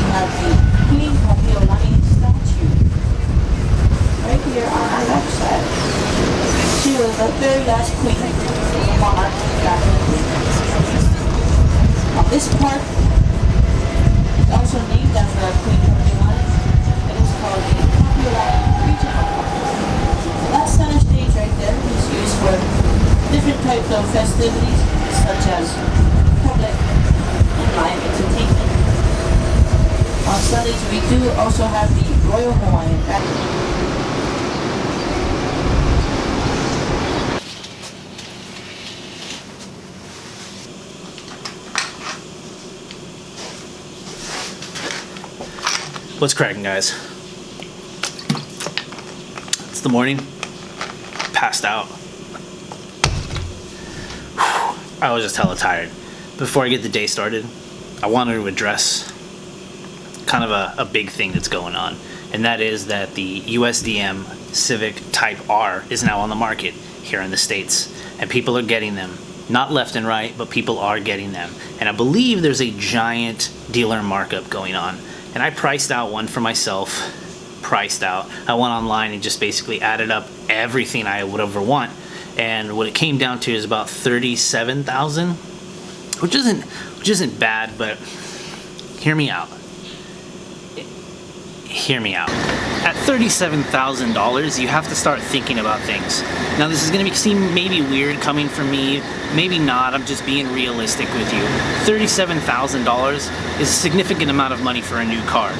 have the Queen Capiolani statue right here on our left side. She was the very last queen monarch back in the day. Now this park is also named after Queen Capiolani. It is called the Capiolani Regional Park. That center stage right there is used for different types of festivities such as public and live entertainment. On Sundays we do also have the Royal Hawaiian Banquet. What's cracking, guys? It's the morning. Passed out. Whew. I was just hella tired. Before I get the day started, I wanted to address kind of a big thing that's going on, and that is that the USDM Civic Type R is now on the market here in the States, and people are getting them. Not left and right, but people are getting them. And I believe there's a giant dealer markup going on. And I priced out one for myself. I went online and just basically added up everything I would ever want. And what it came down to is about $37,000, which isn't bad, but hear me out. Hear me out. At $37,000, you have to start thinking about things. Now, this is going to seem maybe weird coming from me, maybe not. I'm just being realistic with you. $37,000 is a significant amount of money for a new car,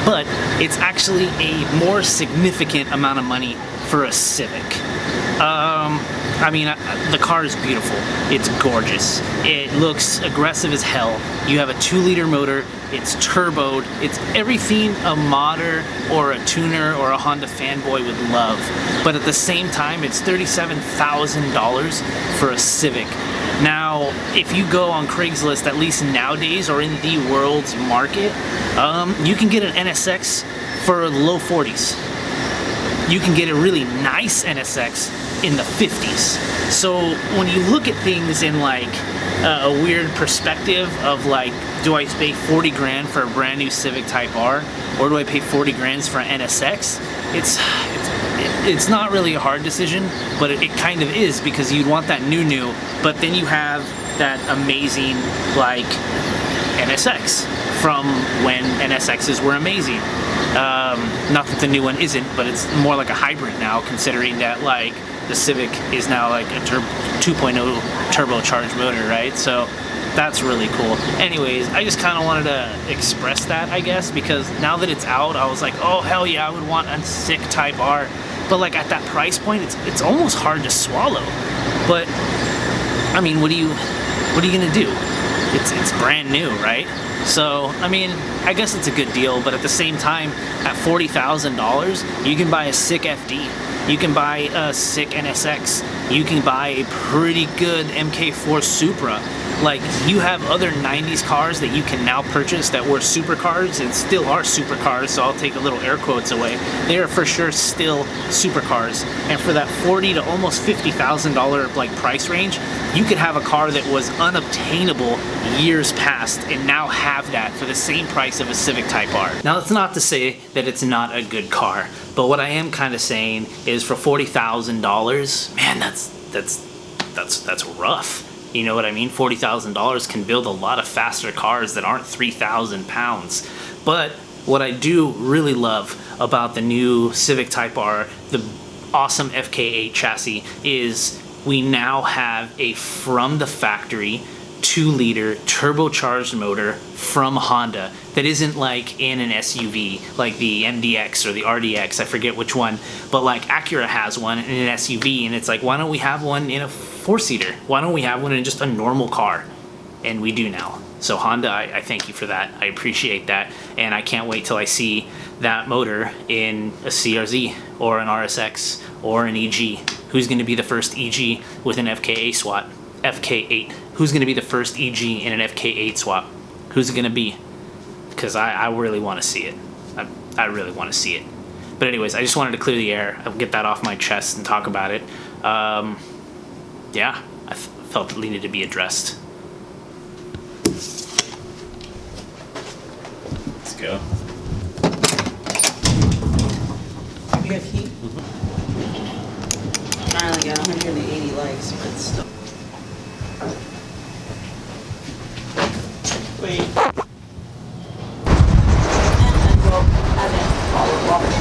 but it's actually a more significant amount of money for a Civic. I mean, the car is beautiful. It's gorgeous. It looks aggressive as hell. You have a 2-liter motor. It's turboed. It's everything a modder or a tuner or a Honda fanboy would love. But at the same time, it's $37,000 for a Civic. Now, if you go on Craigslist, at least nowadays, or in the world's market, you can get an NSX for low 40s. You can get a really nice NSX in the 50s. So when you look at things in like a weird perspective of like, do I pay 40 grand for a brand new Civic Type R, or do I pay 40 grand for an NSX? It's not really a hard decision, but it kind of is, because you'd want that new, but then you have that amazing like NSX from when NSXs were amazing. Not that the new one isn't, but it's more like a hybrid now, considering that like the Civic is now like a 2.0 turbocharged motor, right? So that's really cool. Anyways, I just kind of wanted to express that, I guess, because now that it's out, I was like, oh hell yeah, I would want a sick Type R. But like at that price point, it's almost hard to swallow. But I mean, what are you gonna do? It's brand new, right? So I mean, I guess it's a good deal, but at the same time, at $40,000, you can buy a sick FD. You can buy a sick NSX. You can buy a pretty good MK4 Supra. Like, you have other 90s cars that you can now purchase that were supercars and still are supercars, so I'll take a little air quotes away. They are for sure still supercars. And for that $40,000 to almost $50,000 like price range, you could have a car that was unobtainable years past and now have that for the same price of a Civic Type R. Now, that's not to say that it's not a good car, but what I am kind of saying is for $40,000, man, that's rough. You know what I mean? $40,000 can build a lot of faster cars that aren't 3,000 pounds. But what I do really love about the new Civic Type R, the awesome FK8 chassis, is we now have a from the factory 2-liter turbocharged motor from Honda that isn't like in an SUV like the MDX or the RDX, I forget which one, but like Acura has one in an SUV, and it's like, why don't we have one in a 4-seater? Why don't we have one in just a normal car? And we do now. So Honda, I thank you for that. I appreciate that, and I can't wait till I see that motor in a CRZ or an RSX or an EG. Who's going to be the first EG with an FK8 swap? FK8. Who's going to be the first EG in an FK8 swap? Who's it going to be? Because I really want to see it. I really want to see it. But anyways, I just wanted to clear the air. I'll get that off my chest and talk about it. Yeah, I felt it needed to be addressed. go. You have heat? I only got 180 likes, but still. Wait. And we'll add in olive water.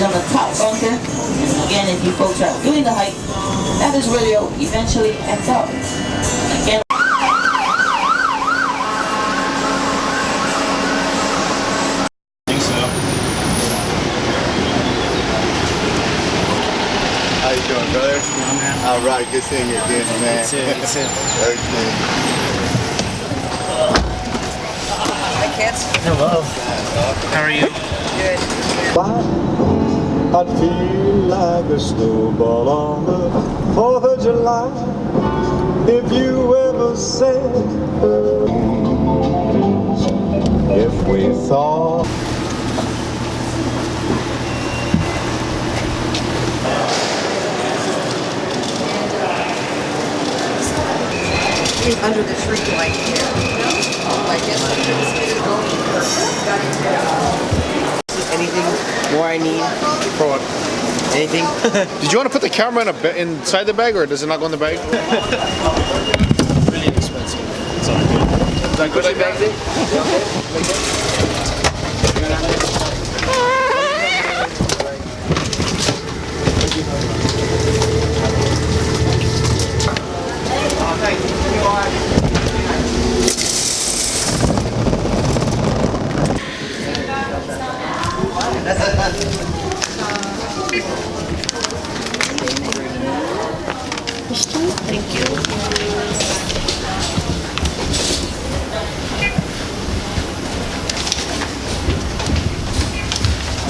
On the top bunker, again, if you folks are doing the hike, that is where you'll eventually end up. Again, How you doing, brother? All right, good seeing you again, man. That's it. That's it. Okay. hi kids. Hello. How are you? Good. I'd feel like a snowball on the 4th of July if you ever said, if we thought. Under the tree like here. Like this. Anything more I need? For what? Anything? Did you want to put the camera inside the bag, or does it not go in the bag? Really expensive. It's all good. Is that good like that? Thank you.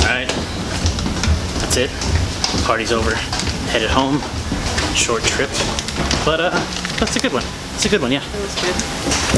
Alright. That's it. Party's over. Headed home. Short trip. But that's a good one. It's a good one, yeah. It was good.